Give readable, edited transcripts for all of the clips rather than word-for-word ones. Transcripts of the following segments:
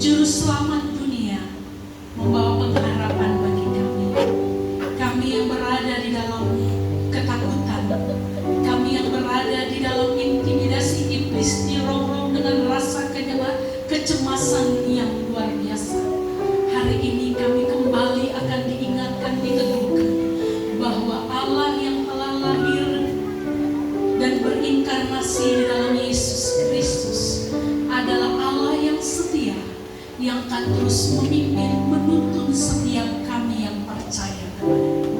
Juru Selamat dunia, membawa pengharapan bagi kami. Kami yang berada di dalam ketakutan, kami yang berada di dalam intimidasi iblis, dirongrong dengan rasa kecemasan yang luar biasa. Hari ini kami kembali akan diingatkan, diteguhkan bahwa Allah yang telah lahir dan berinkarnasi di dalam Yesus Kristus adalah Allah yang setia, yang akan terus memimpin, menuntun setiap kami yang percaya kepada-Nya.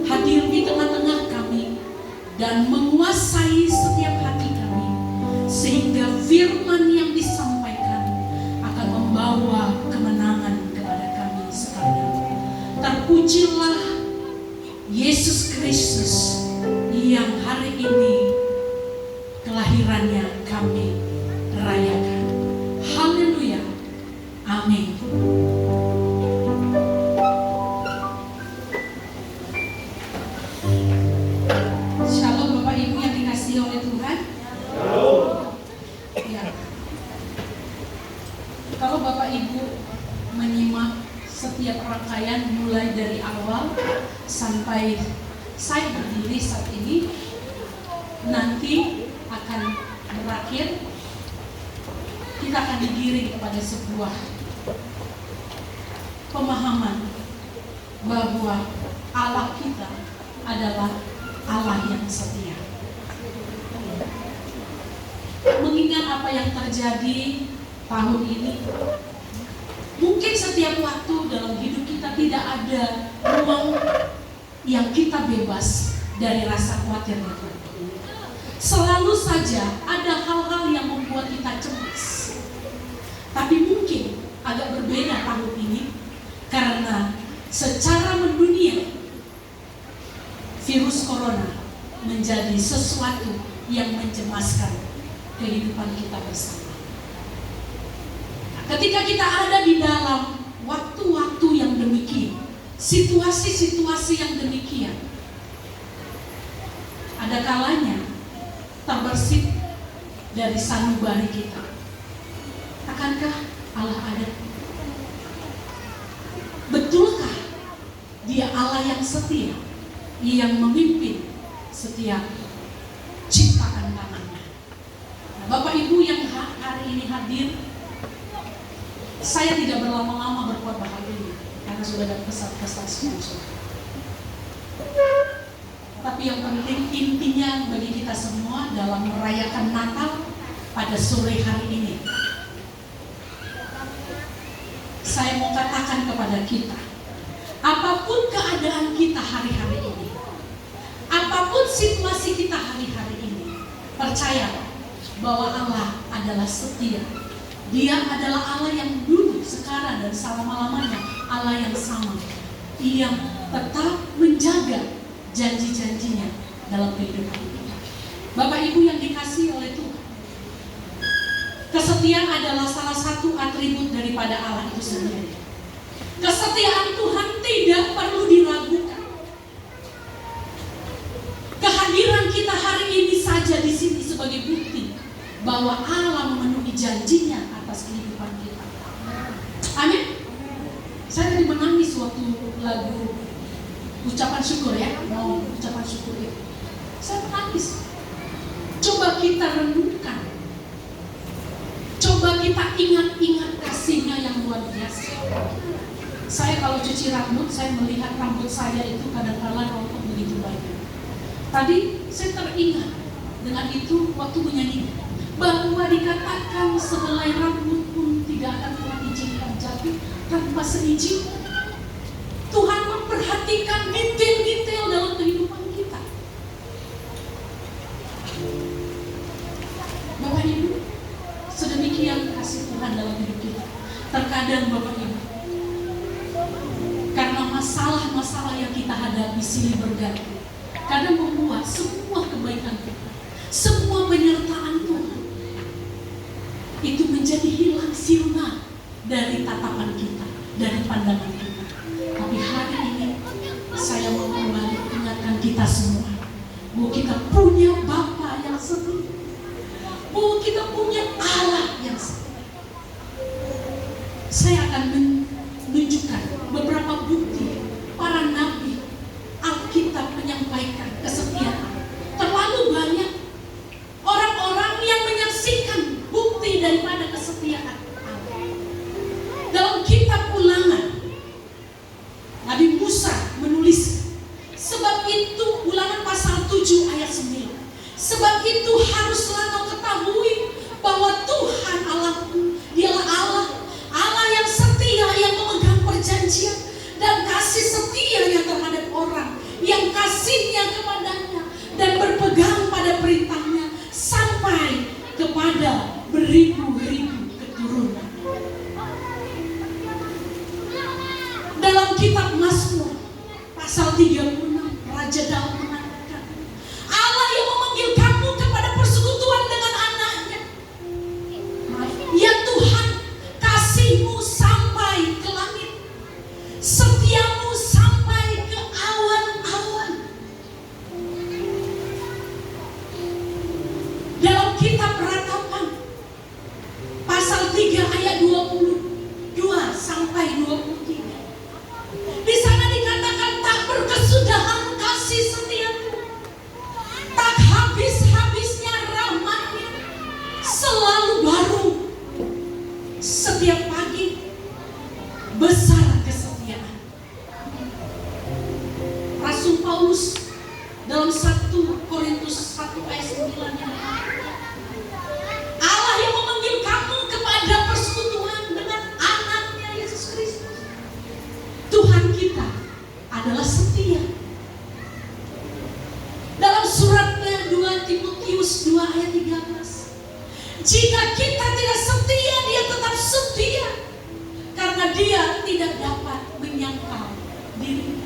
Hadir di tengah-tengah kami dan menguasai setiap hati kami, sehingga firman yang disampaikan akan membawa kemenangan kepada kami sekalian. Terpujilah Yesus Kristus yang hari ini kelahirannya kami rayakan. Haleluya. Amin. Shalom Bapak Ibu yang dikasihi oleh Tuhan. Ya. Kalau Bapak Ibu menyimak setiap rangkaian mulai dari awal sampai saya berdiri saat ini, nanti akan berakhir, kita akan digiring kepada sebuah pemahaman bahwa Allah kita adalah Allah yang setia. Mengingat apa yang terjadi tahun ini, mungkin setiap waktu dalam hidup kita tidak ada ruang yang kita bebas dari rasa khawatir itu. Selalu saja ada hal-hal yang membuat kita cemas. Tapi mungkin agak berbeda tahun ini karena secara mendunia virus corona menjadi sesuatu yang mencemaskan kehidupan kita bersama. Ketika kita ada di dalam waktu-waktu yang demikian, situasi-situasi yang demikian, ada kalanya terbersit dari sanubari kita. Akankah Allah ada? Betulkah Dia Allah yang setia, yang memimpin setiap ciptaan tangannya? Nah, Bapak Ibu yang hari ini hadir, saya tidak berlama-lama berkhotbah hari ini karena sudah ada pesan-pesan sponsor. Tapi yang penting intinya bagi kita semua dalam merayakan Natal pada sore hari ini, saya mau katakan kepada kita, apapun keadaan kita hari-hari ini, apapun situasi kita hari-hari ini, percayalah bahwa Allah adalah setia. Dia adalah Allah yang dulu, sekarang, dan selama-lamanya Allah yang sama, yang tetap menjaga janji-janjinya dalam kehidupan kita. Bapak Ibu yang dikasihi oleh Tuhan, kesetiaan adalah salah satu atribut daripada Allah itu sendiri. Kesetiaan Tuhan tidak perlu diragukan. Kehadiran kita hari ini saja di sini sebagai bukti bahwa Allah memenuhi janjinya atas kehidupan kita. Amin. Saya tadi menangis waktu lagu ucapan syukur, ya, mau ucapan syukur itu. Saya menangis. Coba kita renungkan. Coba kita ingat-ingat kasihnya yang luar biasa. Saya kalau cuci rambut, saya melihat rambut saya itu kadang-kadang rontok begitu banyak. Tadi saya teringat dengan itu waktu menyanyi, bahwa dikatakan sehelai rambut pun tidak akan Tuhan izinkan jatuh tanpa seizin. Tuhan memperhatikan detail-detail dalam kehidupan kita. Bapak Ibu, sedemikian kasih Tuhan dalam hidup kita. Terkadang Bapak Ibu, karena masalah-masalah yang kita hadapi silih berganti, kadang membuat semua kebaikan kita, semua penyertaan Tuhan itu menjadi hilang sirna dari tatapan kita, dari pandangan kita. Tapi hari ini saya mau kembali ingatkan kita semua bahwa kita punya Bapa yang setia, bahwa kita punya Allah yang setia. Saya akan menunjukkan beberapa bukti para nabi Alkitab menyampaikan kesetiaan. Terlalu banyak orang-orang yang menyaksikan bukti daripada kesetiaan Allah. Dalam kitab Ulangan, Nabi Musa menulis, sebab itu, Ulangan pasal 7 ayat 9. Sebab itu haruslah kau ketahui bahwa Tuhan Allahmu, Dialah Allah yang setia, yang memegang perjanjian dan kasih setianya terhadap orang yang kasihnya kepadanya dan berpegang pada perintahnya sampai kepada beribu-ribu keturunan. Dalam kitab Mazmur pasal 36, Raja Daud mengatakan, Allah yang memanggil kamu kepada persekutuan dengan anaknya. Ya Tuhan, kasih-Mu sampai ke langit, setia-Mu sampai ke awan-awan. Dalam kitab Ratapan pasal 3 ayat 22 sampai 23, di sana dikatakan, tak berkesudahan kasih setia-Mu, tak habis-habisnya rahmat-Nya, selalu baru setiap pagi, besar kesetiaan. Rasul Paulus dalam 1 Korintus 1 ayat 9-nya, Allah yang memanggil kamu kepada persekutuan dengan anaknya Yesus Kristus. Tuhan kita adalah setia. Dalam suratnya 2 Timotius 2 ayat 13, jika kita tidak setia, Dia tetap setia, karena Dia tidak dapat menyangkal diri.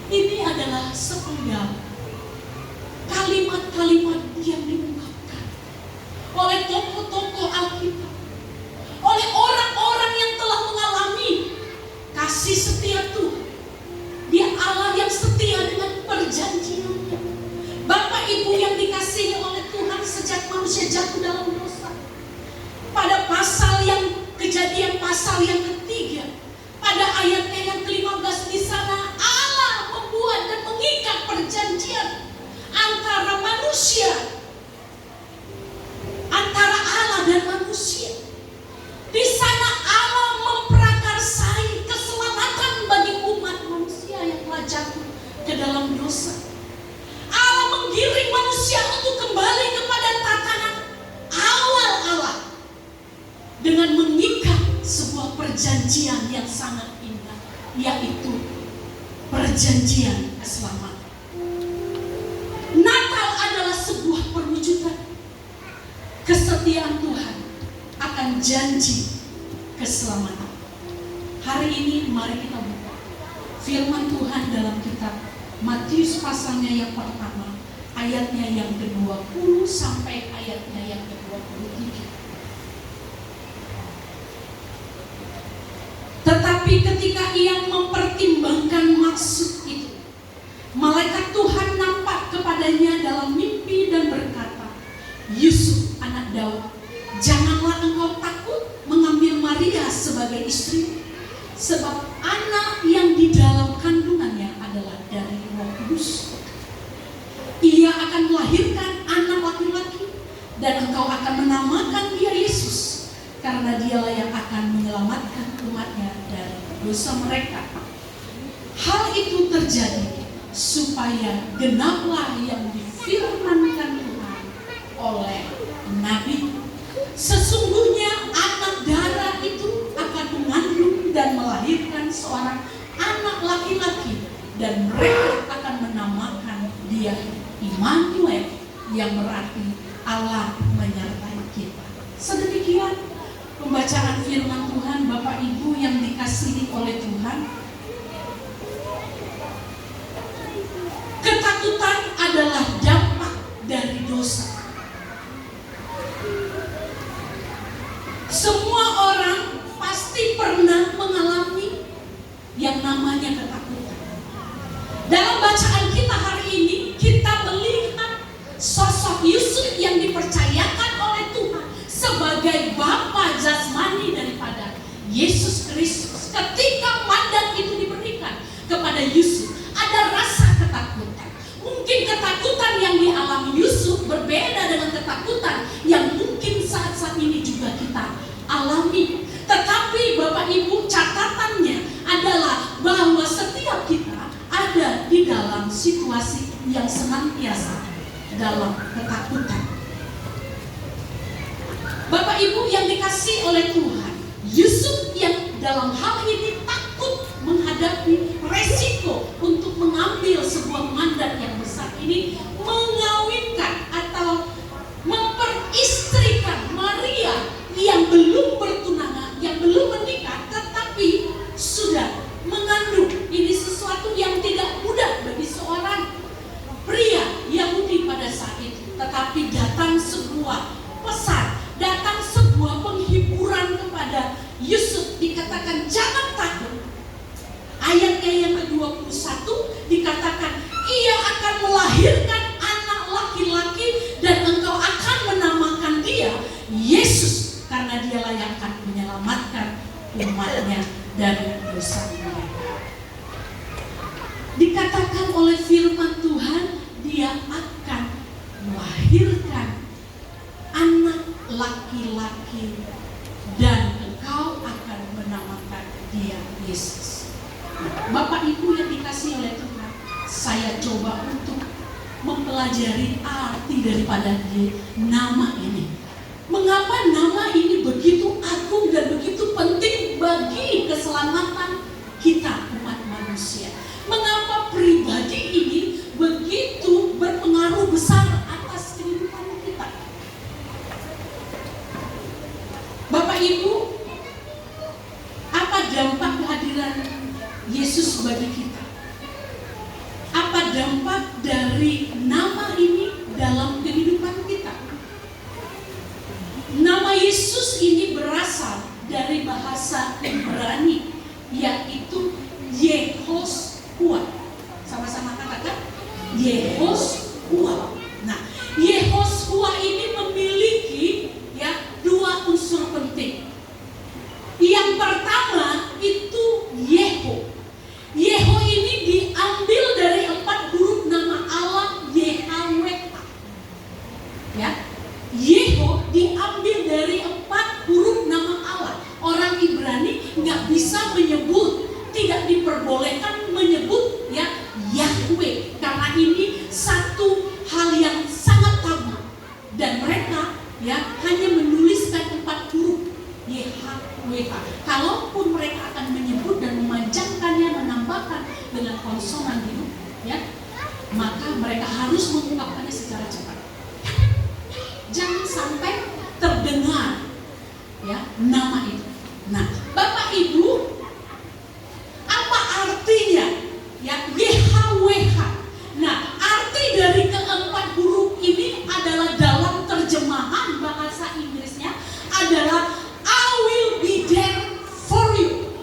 Ini adalah sepenggal kalimat-kalimat yang diungkapkan oleh tokoh-tokoh Alkitab, oleh orang-orang yang telah mengalami kasih setia Tuhan. Dia Allah yang setia dengan perjanjiannya. Bapak Ibu yang dikasihi oleh Tuhan, sejak manusia jatuh dalam dosa, pada pasal yang Kejadian pasal yang ketiga, pada ayatnya yang ke-15, di sana Allah membuat dan mengikat perjanjian antara manusia, antara Allah dan manusia. Di sana Allah memprakarsai keselamatan bagi umat manusia yang telah jatuh ke dalam dosa. Allah menggiring manusia untuk kembali kepada tatanan awal Allah dengan mengikat sebuah perjanjian yang sangat indah, yaitu perjanjian keselamatan. Natal adalah sebuah perwujudan kesetiaan Tuhan akan janji keselamatan. Hari ini mari kita buka firman Tuhan dalam kitab Matius pasalnya yang pertama, ayatnya yang ke-20 sampai ayatnya yang ke-23. Tetapi ketika Ia mempertimbangkan maksud itu, malaikat Tuhan nampak kepadanya dalam mimpi dan berkata, Yusuf anak Daud, janganlah engkau takut mengambil Maria sebagai istri, sebab anak yang di dalam kandungannya adalah dari Roh Kudus. Ia akan melahirkan anak laki-laki, dan engkau akan menamakan dia Yesus, karena Dialah yang akan menyelamatkan umatnya dari dosa mereka. Hal itu terjadi supaya genaplah yang difirmankan Tuhan oleh Nabi, sesungguhnya anak darah itu akan mengandung dan melahirkan seorang anak laki-laki, dan mereka akan menamakan dia Immanuel, yang berarti Allah menyertai kita. Sedemikian pembacaan firman Tuhan. Bapak Ibu yang dikasihi oleh Tuhan, ketakutan adalah dampak dari dosa. Semua orang pasti pernah mengalami yang namanya ketakutan. Dalam bacaan kita hari ini, kita melihat sosok Yusuf yang dipercayakan oleh Tuhan sebagai bapa jasmani daripada Yesus Bapak Ibu, catatannya adalah bahwa setiap kita ada di dalam situasi yang senantiasa dalam ketakutan. Bapak Ibu yang dikasihi oleh Tuhan, Yusuf yang dalam hal ini takut menghadapi resiko untuk mengambil sebuah mandat yang besar ini, mengawinkan atau memperistrikan Maria yang belum bertunangan, yang belum menikah, tetapi sudah mengandung. Ini sesuatu yang tidak mudah bagi seorang pria Yahudi pada saat itu. Tetapi datang sebuah pesan, datang sebuah penghiburan kepada Yusuf, dikatakan jangan takut. Ayatnya yang ke-21 dikatakan ia akan melahirkan anak laki-laki dan engkau akan menamakan dia Yesus, karena dialah yang akan menyelamatkan umatnya dari dosa mereka. Dikatakan oleh firman Tuhan, dia akan melahirkan anak laki-laki dan engkau akan menamakan dia Yesus. Bapak Ibu yang dikasihi oleh Tuhan, saya coba untuk mempelajari arti daripada nama ini. Mengapa nama ini begitu agung dan begitu penting bagi keselamatan kita umat manusia? Mengapa pribadi ini begitu berpengaruh besar atas kehidupan kita? Bapak Ibu, apa dampak kehadiran Yesus bagi kita? Apa dampak dari nama ini dalam kehidupan kita? Nama Yesus ini berasal dari bahasa Ibrani, yaitu Yehoshua. Sama-sama katakan Yehoshua. Nah, Yehoshua ini memiliki dua unsur penting. Yang pertama itu Yeho. Yeho ini diambil dari 4 huruf nama Allah Yahweh. Yeho diambil dari 4 huruf nama Allah. Orang Ibrani nggak bisa menyebut, tidak diperbolehkan menyebut Yahweh, karena ini satu hal yang sangat tabu, dan mereka hanya menuliskan 4 huruf Yahweh. Kalaupun mereka akan menyebut dan memanjangkannya, menambahkan dengan konsonan gitu, maka mereka harus mengungkapkannya secara cepat. Jangan sampai terdengar nama itu. Nah, Bapak Ibu, apa artinya YHWH? Nah, arti dari keempat huruf ini adalah dalam terjemahan bahasa Inggrisnya adalah I will be there for you.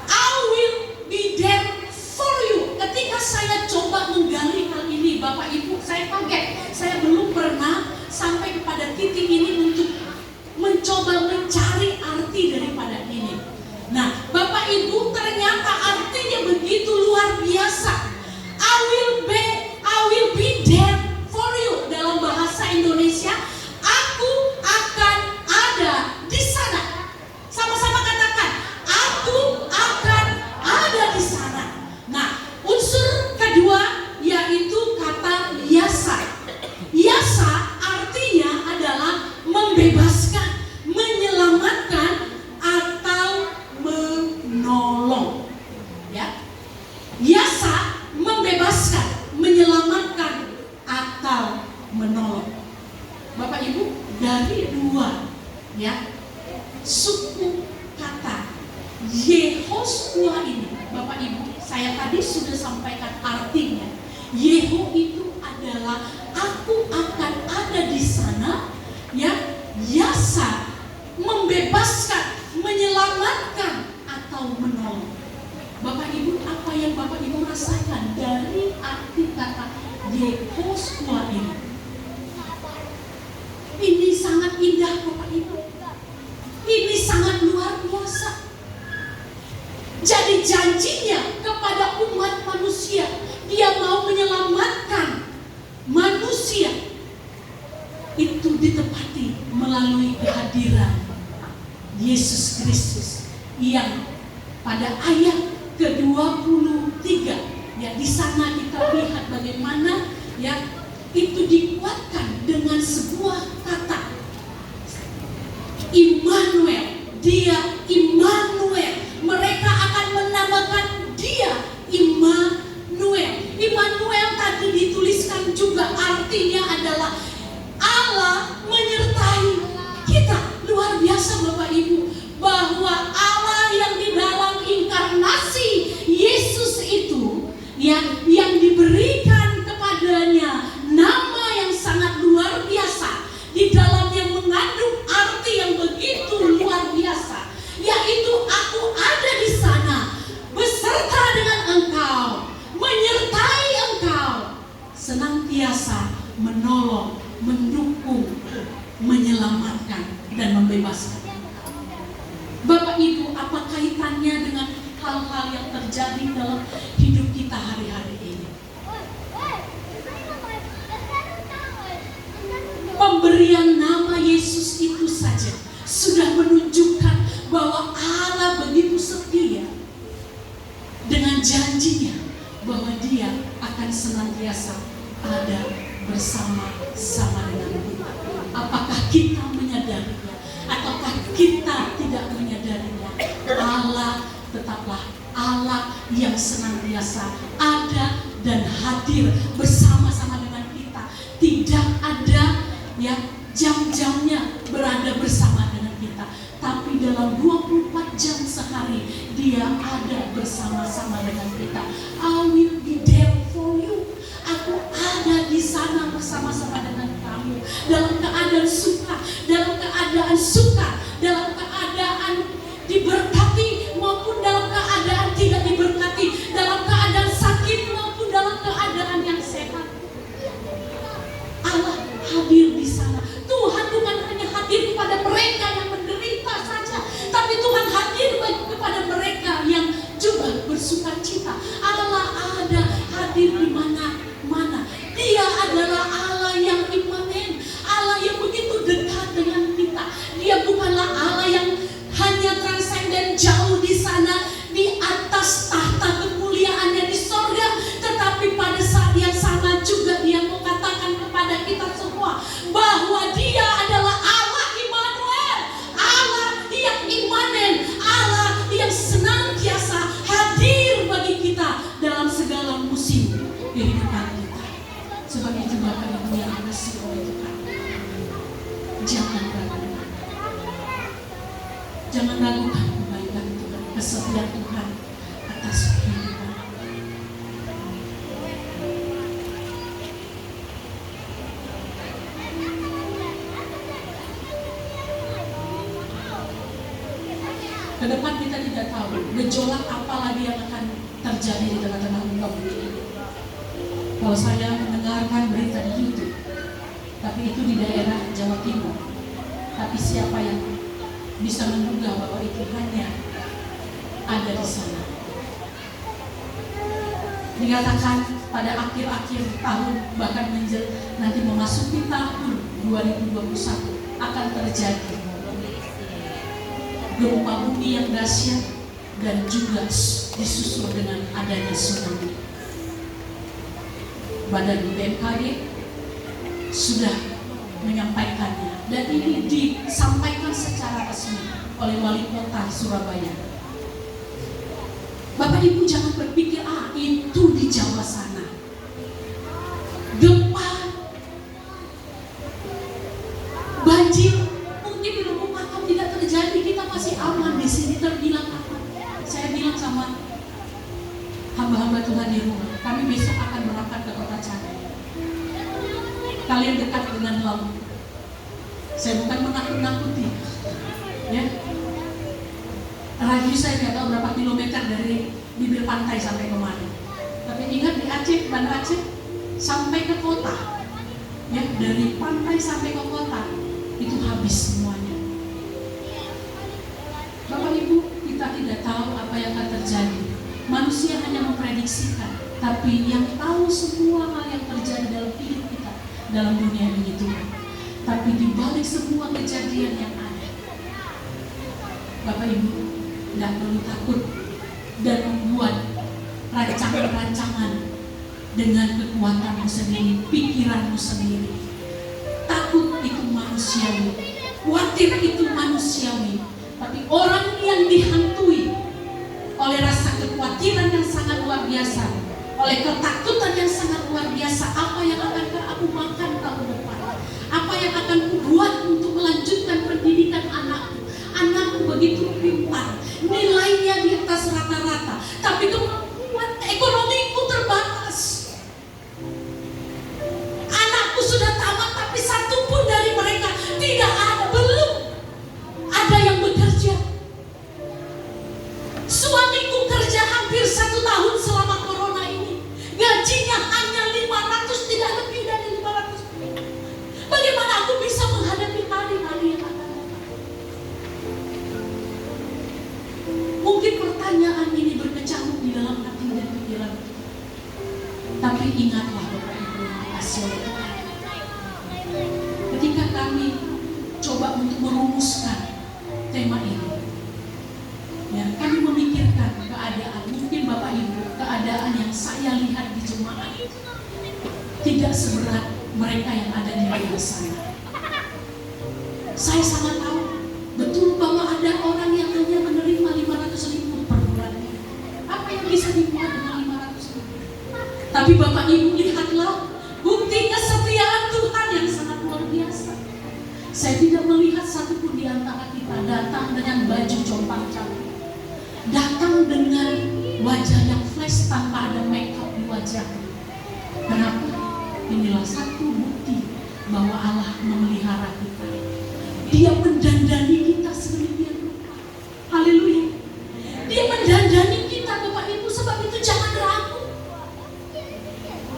I will be there for you. Ketika saya coba menggali hal ini, Bapak Ibu, saya kaget. Saya belum pernah sampai kepada titik ini untuk mencoba mencari arti daripada ini. Nah, Bapak Ibu, ternyata artinya begitu luar biasa. I will be there for you. Dalam bahasa Indonesia, aku akan ada di sana. Sama-sama katakan, aku akan ada di sana. Nah, unsur kedua yaitu kata yasa. Yasa artinya adalah membebaskan, menyelamatkan, atau menolong. Yasa membebaskan, menyelamatkan, atau menolong. Bapak Ibu, dari dua suku kata Yehoshua ini, Bapak Ibu, saya tadi sudah sampaikan artinya. Yeho itu adalah aku akan ada di sana. Yasa membebaskan, menyelamatkan, atau menolong. Bapak Ibu, apa yang Bapak Ibu rasakan dari arti kata Yehoshua ini? Ini sangat indah, Bapak Ibu. Ini sangat luar biasa. Jadi janjinya kepada umat manusia, dia mau menyelamatkan manusia, itu ditepati melalui kehadiran Yesus Kristus yang pada ayat ke-23 ya, di sana kita lihat bagaimana ya itu dikuatkan dengan sebuah kata Immanuel. Dia Immanuel. Mereka akan menamakan dia Immanuel. Immanuel tadi dituliskan juga artinya adalah Allah menyertai kita. Luar biasa Bapak Ibu, bahwa Allah yang di dalam inkarnasi Yesus itu yang diberikan kepadanya nama yang sangat luar biasa, di dalamnya mengandung arti yang begitu luar biasa, yaitu aku ada di sana beserta dengan engkau, menyertai engkau, senantiasa menolong, mendukung, menyelamatkan dan membebaskan. Bapak Ibu, apa kaitannya dengan hal-hal yang terjadi dalam hidup kita hari-hari ini? Pemberian nama Yesus itu saja sudah menunjukkan bahwa Allah begitu setia dengan janjinya bahwa Dia akan senantiasa ada bersama-sama dengan kita. Apakah kita menyadarinya ataukah kita tidak menyadarinya? Allah tetaplah Allah yang senantiasa ada dan hadir bersama-sama dengan kita. Tidak ada ya jam-jamnya berada bersama dengan kita, tapi dalam 24 jam sehari Dia ada bersama-sama dengan kita. I will be there for you. Aku ada di sana bersama-sama dengan kamu, dalam keadaan suka, dalam keadaan suka, dalam keadaan diberkati maupun dalam keadaan tidak diberkati, dalam keadaan sakit maupun dalam keadaan yang sehat. Allah hadir di sana. Tuhan bukan hanya hadir kepada mereka yang menderita saja, tapi Tuhan hadir kepada mereka yang juga bersuka cita. Allah ada hadir di mana-mana. Dia adalah Allah yang imanen, Allah yang begitu dekat dengan kita. Dia bukanlah Allah yang hanya transenden jauh di sana, di atas tahta kemuliaannya di sorga, tetapi pada saat yang sama juga Dia mau katakan kepada kita semua bahwa Dia adalah Allah Immanuel, Allah yang imanen, Allah yang senantiasa hadir bagi kita dalam segala musim kehidupan kita. Sebab itu Bapak Ibu yang dikasihi oleh Tuhan, jangan ragu, jangan ragukan kebaikan Tuhan, kesetiaan Tuhan atas kehidupan. Ke depan kita tidak tahu gejolak apa lagi yang akan terjadi di tengah-tengah umat ini. Kalau saya mendengarkan berita di YouTube, tapi itu di daerah Jawa Timur, tapi siapa yang bisa menduga bahwa itu hanya ada di sana? Dikatakan pada akhir-akhir tahun, bahkan nanti memasuki tahun 2021 akan terjadi gempa bumi yang dahsyat dan juga disusul dengan adanya tsunami. Badan BMKG sudah menyampaikannya, dan ini disampaikan secara resmi oleh Wali Kota Surabaya. Bapak Ibu jangan berpikir itu di Jawa sana. Gempa, banjir, mungkin di Lubuk Pakam tidak terjadi, kita masih aman di sini, terbilang aman. Saya bilang sama hamba-hamba Tuhan di rumah, kami besok akan berangkat ke Kota Cabai. Kalian dekat dengan laut. Saya bukan menakut-nakuti, ya. Radius saya tidak tahu berapa kilometer dari bibir pantai sampai kemana. Tapi ingat di Aceh, Banda Aceh, sampai ke kota, ya, dari pantai sampai ke kota itu habis semuanya. Bapak Ibu, kita tidak tahu apa yang akan terjadi. Manusia hanya memprediksikan, tapi yang tahu semua hal yang terjadi dalam hidup kita, dalam dunia ini Tuhan. Tapi di balik semua kejadian yang ada, Bapak Ibu tidak perlu takut dan membuat rancangan-rancangan dengan kekuatanmu sendiri, pikiranmu sendiri. Takut itu manusiawi, khawatir itu manusiawi. Tapi orang yang dihantui oleh rasa kekhawatiran yang sangat luar biasa, oleh ketakutan yang sangat luar biasa, apa yang akan aku makan tahun depan, apa yang akan kubuat untuk melanjutkan pendidikan anakku. Anakku begitu pintar, nilainya di atas rata-rata, tapi kemampuan ekonomiku terbatas. Anakku sudah tamat, tapi satu pun dari mereka tidak ada, belum ada yang bekerja. Suamiku kerja hampir 1 tahun selama corona ini, gajinya hanya 500, tidak lebih dari 500. Bagaimana aku bisa menghadapi hari-hari yang akan datang? Mungkin pertanyaan ini berkecamuk di dalam hati dan pikiran. Tapi ingatlah Bapak Ibu yang dikasihi oleh Tuhan, ketika kami coba untuk merumuskan tema ini, ya, kami memikirkan keadaan, mungkin Bapak Ibu, keadaan yang saya lihat di jemaat tidak seberat mereka yang ada di luar sana. Saya sangat tahu betul bahwa ada orang yang hanya menerima 500.000 per bulannya. Apa yang bisa dibuat dengan 500.000? Tapi Bapak Ibu, lihatlah bukti kesetiaan Tuhan yang sangat luar biasa. Saya tidak melihat satupun di antara kita datang dengan baju compang-camping, datang dengan wajah yang fresh tanpa ada make up di wajahnya. Kenapa? Inilah satu bukti bahwa Allah memelihara kita. Dia mendandani kita sedemikian rupa. Haleluya. Dia mendandani kita, Bapak Ibu. Sebab itu jangan ragu.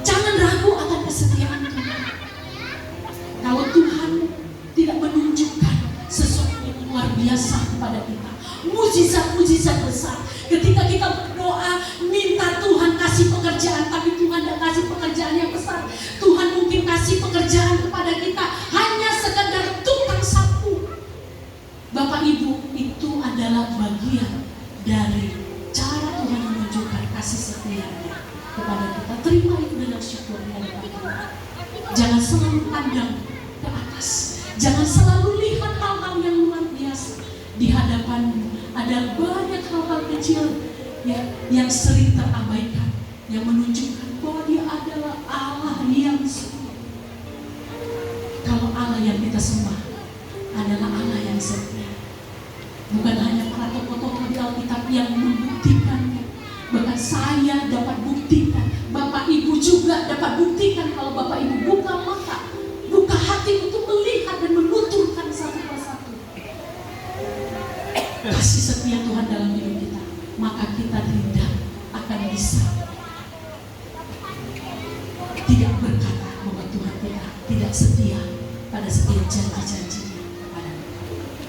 Jangan ragu akan kesetiaan Tuhan. Kalau Tuhan tidak menunjukkan sesuatu yang luar biasa kepada kita, mujizat-mujizat besar, ketika kita berdoa minta Tuhan kasih pekerjaan, tapi Tuhan tidak kasih pekerjaan yang besar, Tuhan mungkin kasih pekerjaan kepada kita hanya sekedar tukang sapu. Bapak Ibu, itu adalah bagian dari cara Tuhan menunjukkan kasih setia-Nya kepada kita. Terima itu dengan syukur di hadapan Tuhan. Jangan selalu pandang ke atas, jangan selalu lihat hal-hal yang luar biasa di hadapanmu. Ada banyak hal-hal kecil ya, yang sering terabaikan, yang menunjukkan bahwa Dia adalah Allah yang setia. Kalau Allah yang kita sembah adalah Allah yang setia, bukan hanya para tokoh-tokoh di Alkitab yang membuktikannya. Bahkan saya dapat buktikan, Bapak Ibu juga dapat buktikan. Kalau Bapak Ibu buka mata, buka hati untuk melihat dan menuturkan satu persatu kasih setia Tuhan dalam hidup kita, maka kita tidak akan bisa tidak berkata bahwa Tuhan kita tidak setia pada setiap janji-janji-Nya kepada kita.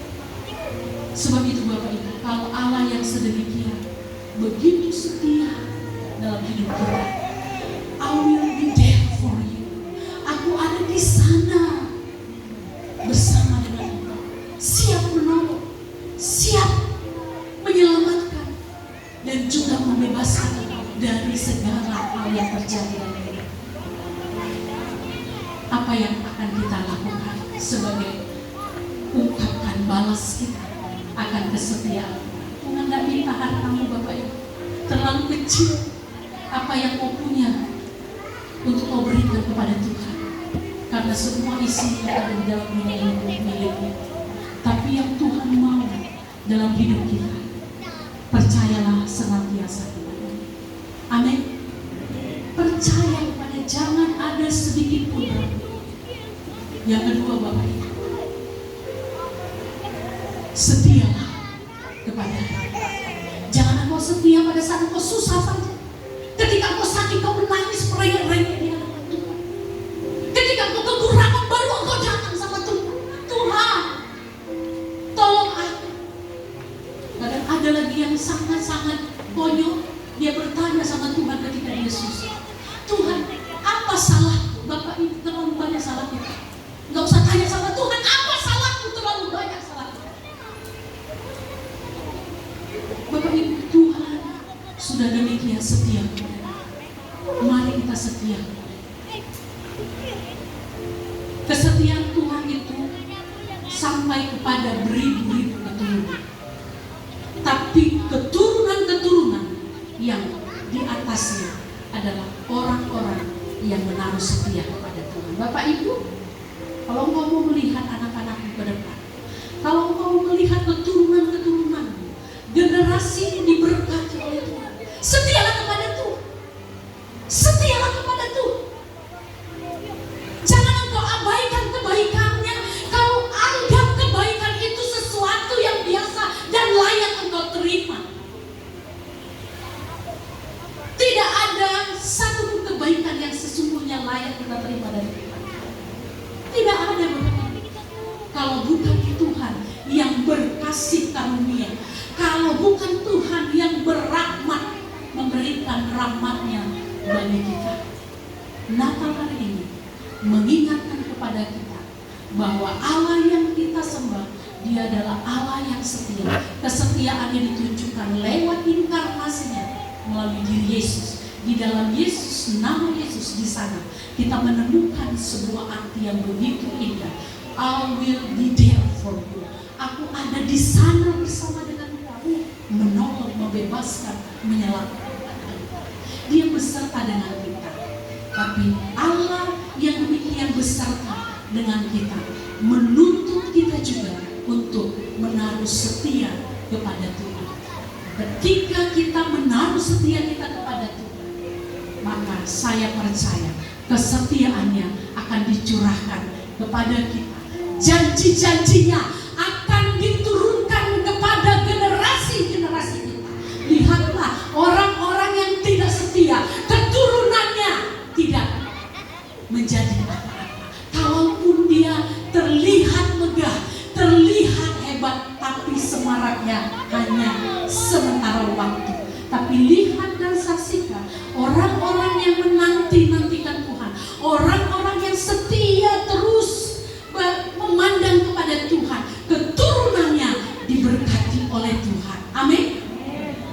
Sebab itu Bapak Ibu, kalau Allah yang sedemikian begitu setia dalam hidup kita, I will be there for you. Aku ada di sana bersama dengan engkau, siap menolong, siap menyelamatkan, dan juga membebaskan dari segala hal yang terjadi dalam hidup. Apa yang akan kita lakukan sebagai ungkapan balas kita akan kesetiaan? Tuhan tidak minta hartamu Bapak Ibu terlalu kecil. Apa yang kau punya untuk kau berikan kepada Tuhan, karena semua isi yang ada di dalam dunia ini miliknya. Tapi yang Tuhan mau dalam hidup kita, percayalah senantiasa kepada Dia. Amin. Percaya kepada, jangan ada sedikit pun ragu. Yang kedua Bapak Ibu, setialah kepada Dia. Jangan engkau setia pada saat engkau susah saja. Ketika engkau sakit, kau menangis merengek-rengek di hadapan Tuhan. Ketika engkau kekurangan, baru engkau datang sama Tuhan. Tuhan, tolong aku. Kadang ada lagi yang sangat-sangat konyol. Dia bertanya sama Tuhan ketika dia susah. Tuhan, apa salahku? Bapak Ibu, terlalu banyak salah kita. Enggak usah tanya sama Tuhan, apa salahku? Terlalu banyak salah kita. Bapak Ibu, Tuhan sudah demikian setia. Mari kita setia. Kesetiaan Tuhan itu sampai kepada beribu-ribu keturunan. Tapi keturunan-keturunan yang di atasnya adalah orang-orang yang menaruh setia kepada Tuhan. Bapak Ibu, kalau engkau mau melihat anak-anakmu ke depan, kalau engkau melihat keturunan-keturunan, generasi diberkati oleh Tuhan, setialah kepada Tuhan. Setialah kepada Tuhan. Jangan engkau abaikan kebaikannya. Kau anggap kebaikan itu sesuatu yang biasa dan layak engkau terima. Tidak ada satu kebaikan yang sesungguhnya layak kita terima dari Tuhan. Tidak ada, kalau bukan Tuhan yang berkasih karunia, kalau bukan Tuhan yang berrahmat, memberikan rahmatnya bagi kita. Natal hari ini mengingatkan kepada kita bahwa Allah yang kita sembah, Dia adalah Allah yang setia. Kesetiaannya ditunjukkan lewat inkarnasinya melalui diri Yesus. Di dalam Yesus, nama Yesus, di sana kita menemukan sebuah arti yang begitu indah. I will be there for you. Aku ada di sana bersama dengan kamu, menolong, membebaskan, menyelamatkan. Dia beserta dengan kita. Tapi Allah yang demikian beserta dengan kita menuntut kita juga untuk menaruh setia kepada Tuhan. Ketika kita menaruh setia kita kepada Tuhan, maka saya percaya kesetiaannya akan dicurahkan kepada kita. Janji-janjinya akan diturunkan kepada generasi-generasi kita. Lihatlah orang-orang yang tidak setia, keturunannya tidak menjadi apa-apa. Kalaupun dia terlihat megah, terlihat hebat, tapi semaraknya hanya sementara waktu. Tapi lihat dan saksikan orang-orang yang menanti-nantikan Tuhan, orang-orang yang setia terus memandang kepada Tuhan, keturunannya diberkati oleh Tuhan. Amin.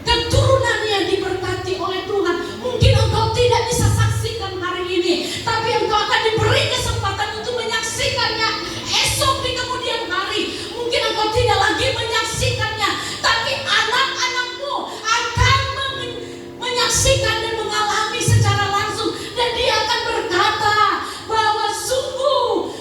Keturunannya diberkati oleh Tuhan. Mungkin engkau tidak bisa saksikan hari ini, tapi engkau akan diberi kesempatan untuk menyaksikannya esok di kemudian hari. Mungkin engkau tidak lagi menyaksikannya, tapi anak-anakmu akan menyaksikan dan mengalami secara langsung, dan dia akan berkata bahwa sungguh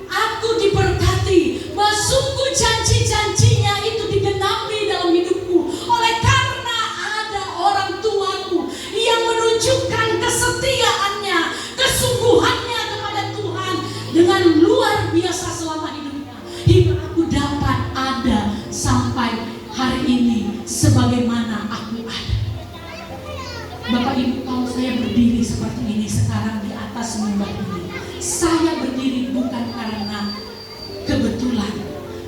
aku diberkati, bahwa sungguh janji-janjinya itu digenapi dalam hidupku oleh karena ada orang tuaku yang menunjukkan kesetiaannya, kesungguhannya kepada Tuhan dengan luar biasa selama hidupnya. Hingga aku dapat ada sampai hari ini sebagaimana aku ada. Bapak Ibu, kalau saya berdiri seperti ini sekarang di atas mimbar ini, saya berdiri bukan karena kebetulan,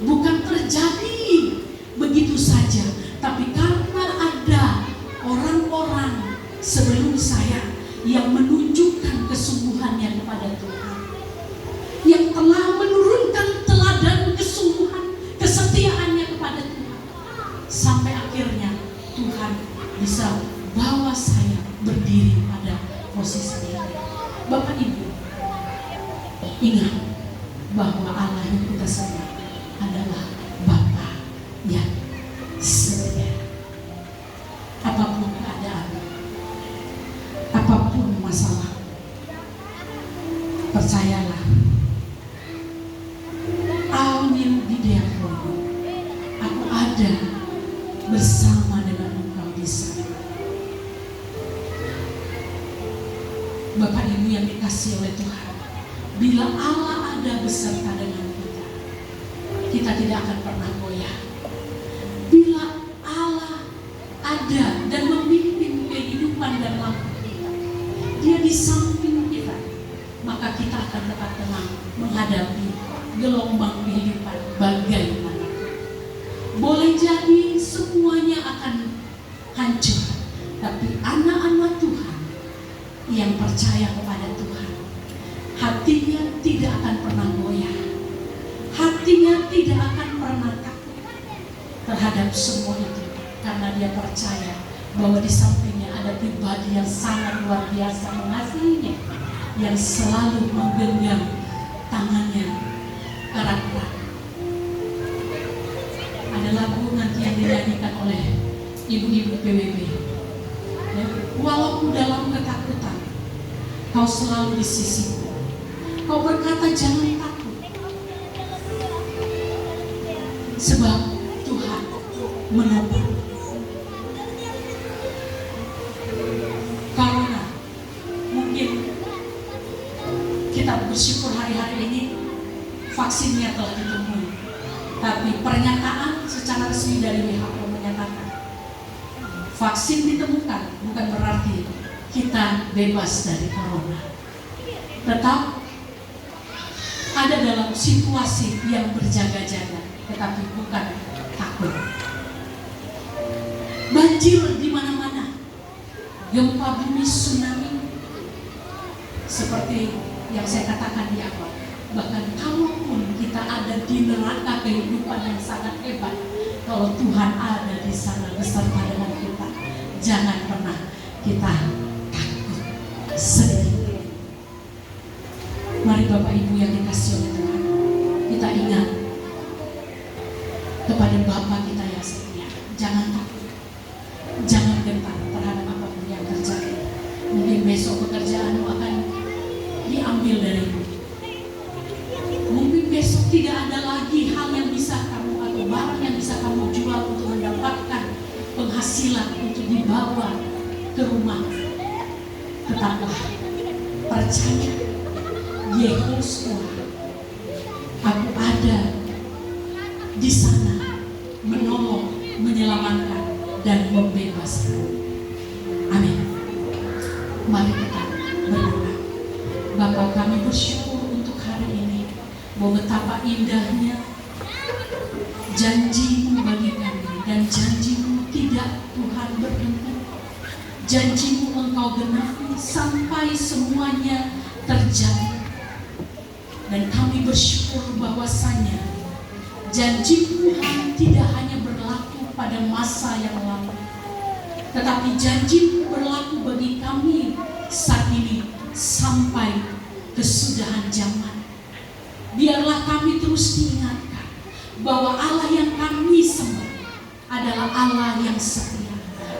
bukan terjadi begitu saja, tapi karena ada orang-orang sebelum saya yang menunjukkan kesungguhannya kepada Tuhan, yang telah menurunkan teladan kesungguhan, kesetiaannya kepada Tuhan, sampai akhirnya Tuhan bisa bawa saya berdiri pada posisi ini. Bapak Ibu, ingat bahwa Allah yang kita sembah adalah Bapa yang setia. Apapun keadaan, apapun masalah, percayalah, I will be there for you. Aku ada bersama dengan engkau di sana. Bapak Ibu yang dikasihi oleh Tuhan, bila Allah ada beserta dengan kita, kita tidak akan pernah goyah. Bila Allah ada dan memimpin kehidupan dan langkah kita, Dia di samping kita, maka kita akan tetap tenang menghadapi gelombang kehidupan bagaimana. Boleh jadi semuanya akan hancur, tapi anak-anak Tuhan yang percaya kepada Tuhan, hatinya tidak akan pernah goyah, hatinya tidak akan pernah takut terhadap semua itu, karena dia percaya bahwa di sampingnya ada pribadi yang sangat luar biasa mengasihinya, yang selalu menggenggam tangannya erat-erat. Ada lagu nanti yang dinyanyikan oleh ibu-ibu PWB. Ya, walaupun dalam ketakutan, kau selalu di sisiku. Kau berkata jangan takut, sebab Tuhan menopang. Karena mungkin kita bersyukur hari-hari ini vaksinnya telah ditemui, tapi pernyataan secara resmi dari WHO menyatakan vaksin ditemukan bukan berarti kita bebas dari corona. Tetap ada dalam situasi yang berjaga-jaga, tetapi bukan takut. Banjir di mana-mana, gempa bumi, tsunami, seperti yang saya katakan di awal. Bahkan kalaupun kita ada di neraka kehidupan yang sangat hebat, kalau Tuhan ada di sana beserta dengan kita, jangan pernah kita takut sedikit. Mari Bapak Ibu yang dikasihi oleh Tuhan, kita ingat kepada Bapa kita yang setia. Jangan takut, jangan gentar terhadap apapun yang terjadi. Mungkin besok pekerjaanmu akan diambil darimu. Mungkin besok tidak ada lagi hal yang bisa kamu atau barang yang bisa kamu jual untuk mendapatkan penghasilan untuk dibawa ke rumah. Tetaplah percaya, Yehoshua, aku ada di sana menolong, menyelamatkan dan membebaskan. Amin. Mari kita berdoa. Bapa, kami bersyukur untuk hari ini, bahwa betapa indahnya janji-Mu bagi kami, dan janji-Mu tidak Tuhan berhenti. Janji-Mu Engkau genapi sampai semuanya terjadi. Dan kami bersyukur bahwasanya janji Tuhan tidak hanya berlaku pada masa yang lalu, tetapi janji berlaku bagi kami saat ini sampai kesudahan zaman. Biarlah kami terus diingatkan bahwa Allah yang kami sembah adalah Allah yang setia.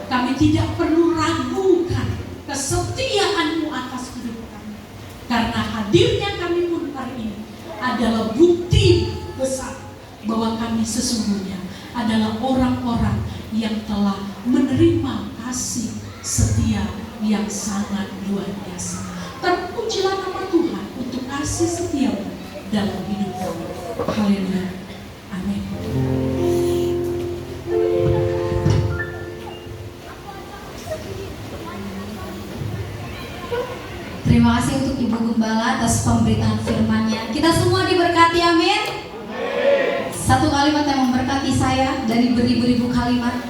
Kami tidak perlu ragukan kesetiaan-Mu atas hidup kami, karena hadirnya kami pun hari ini adalah bukti besar bahwa kami sesungguhnya adalah orang-orang yang telah menerima kasih setia yang sangat luar biasa. Terpujilah nama Tuhan untuk kasih setia dalam hidup kami. Haleluya. Amin. Terima kasih untuk Ibu Gembala atas pemberitaan firman-Nya. Kita semua diberkati, amin. Satu kalimat yang memberkati saya dari beribu-ribu kalimat.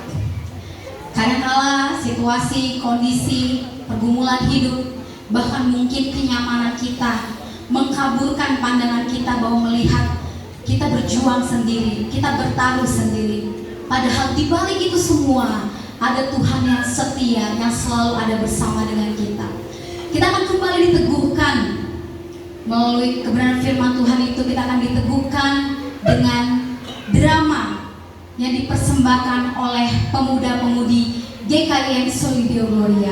Kadang-kala situasi, kondisi, pergumulan hidup, bahkan mungkin kenyamanan kita mengkaburkan pandangan kita bahwa melihat kita berjuang sendiri, kita bertaruh sendiri. Padahal di balik itu semua ada Tuhan yang setia, yang selalu ada bersama dengan kita. Kita akan kembali diteguhkan melalui kebenaran firman Tuhan itu. Kita akan diteguhkan dengan drama yang dipersembahkan oleh pemuda-pemudi GKIM Solideo Gloria.